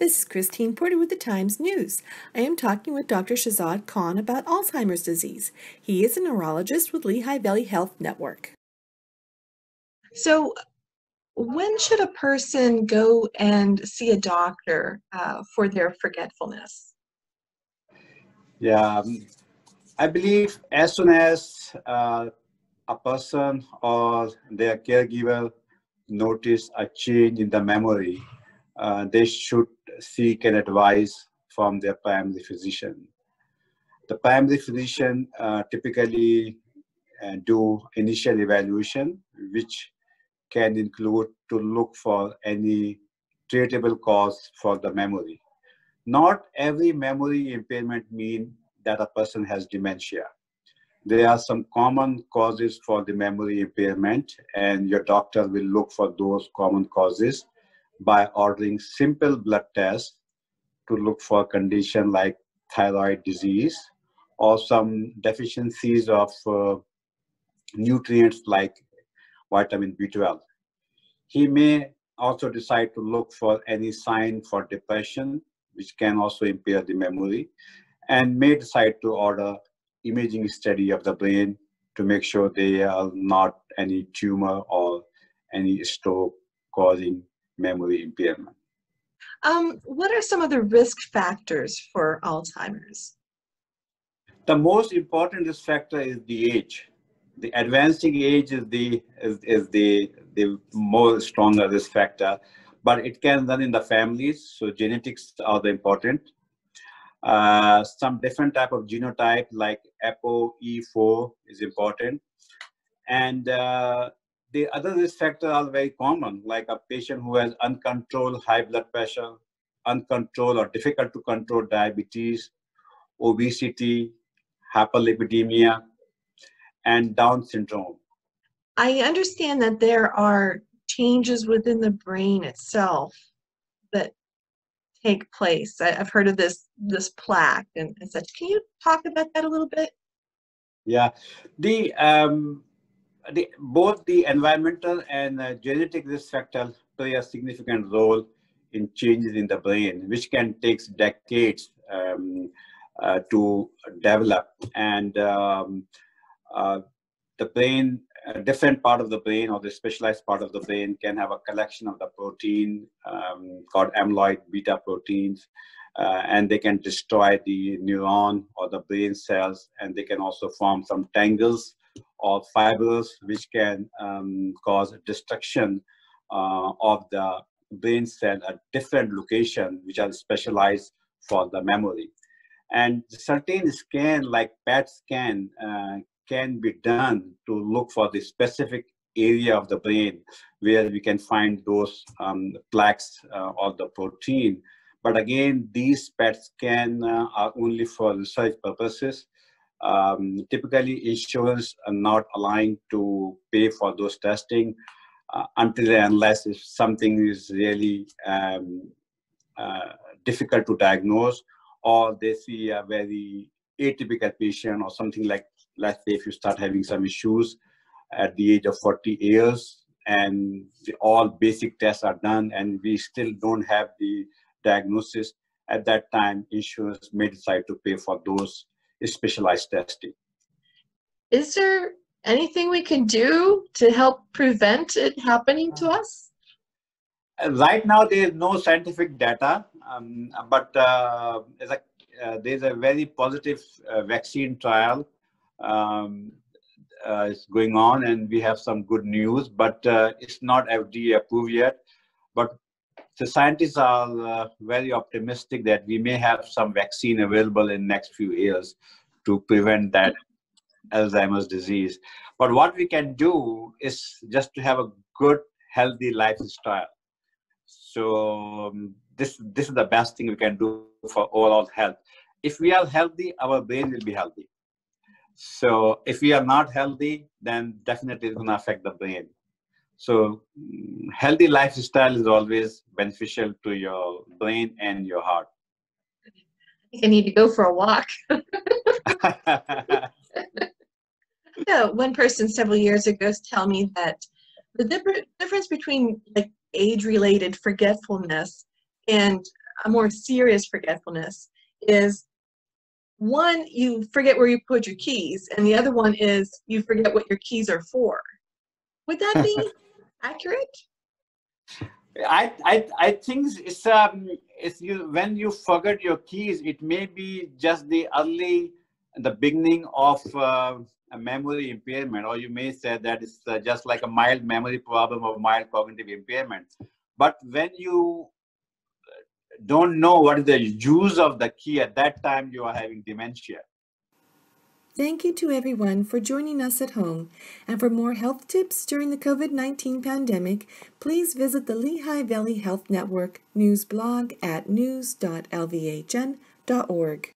This is Christine Porter with the Times News. I am talking with Dr. Shahzad Khan about Alzheimer's disease. He is a neurologist with Lehigh Valley Health Network. So, when should a person go and see a doctor for their forgetfulness? Yeah, I believe as soon as a person or their caregiver notice a change in the memory, they should seek an advice from their primary physician. The primary physician typically do initial evaluation, which can include to look for any treatable cause for the memory. Not every memory impairment means that a person has dementia. There are some common causes for the memory impairment, and your doctor will look for those common causes by ordering simple blood tests to look for condition like thyroid disease or some deficiencies of nutrients like vitamin B12. He may also decide to look for any sign for depression, which can also impair the memory, and may decide to order imaging study of the brain to make sure there are not any tumor or any stroke causing memory impairment. What are some of the risk factors for Alzheimer's? The most important risk factor is the age. The advancing age is the more stronger risk factor, but it can run in the families, so genetics are the important. Some different type of genotype like ApoE4 is important. And the other risk factors are very common, like a patient who has uncontrolled high blood pressure, uncontrolled or difficult to control diabetes, obesity, hyperlipidemia, and Down syndrome. I understand that there are changes within the brain itself that take place. I've heard of this plaque and such. Can you talk about that a little bit? Yeah, both the environmental and genetic risk factors play a significant role in changes in the brain, which can take decades to develop. And the brain, a different part of the brain or the specialized part of the brain can have a collection of the protein called amyloid beta proteins, and they can destroy the neuron or the brain cells, and they can also form some tangles or fibers which can cause destruction of the brain cell at different locations which are specialized for the memory. And certain scan like PET scan can be done to look for the specific area of the brain where we can find those plaques or the protein. But again, these PET scans are only for research purposes. Typically, insurance are not allowing to pay for those testing until and unless if something is really difficult to diagnose, or they see a very atypical patient or something like, let's say if you start having some issues at the age of 40 years and all basic tests are done and we still don't have the diagnosis, at that time insurance may decide to pay for those specialized testing. Is there anything we can do to help prevent it happening to us? Right now there is no scientific data, but there's a very positive vaccine trial is going on, and we have some good news, but it's not FDA approved yet. But the scientists are very optimistic that we may have some vaccine available in next few years to prevent that Alzheimer's disease. But what we can do is just to have a good, healthy lifestyle. So this is the best thing we can do for overall health. If we are healthy, our brain will be healthy. So if we are not healthy, then definitely it's going to affect the brain. So healthy lifestyle is always beneficial to your brain and your heart. I think I need to go for a walk. Yeah, one person several years ago told me that the difference between like age-related forgetfulness and a more serious forgetfulness is, one, you forget where you put your keys, and the other one is you forget what your keys are for. Would that be accurate? I think it's you, when you forget your keys, it may be just the beginning of a memory impairment, or you may say that it's just like a mild memory problem or mild cognitive impairment. But when you don't know what is the use of the key, at that time you are having dementia. Thank you to everyone for joining us at home. And for more health tips during the COVID-19 pandemic, please visit the Lehigh Valley Health Network news blog at news.lvhn.org.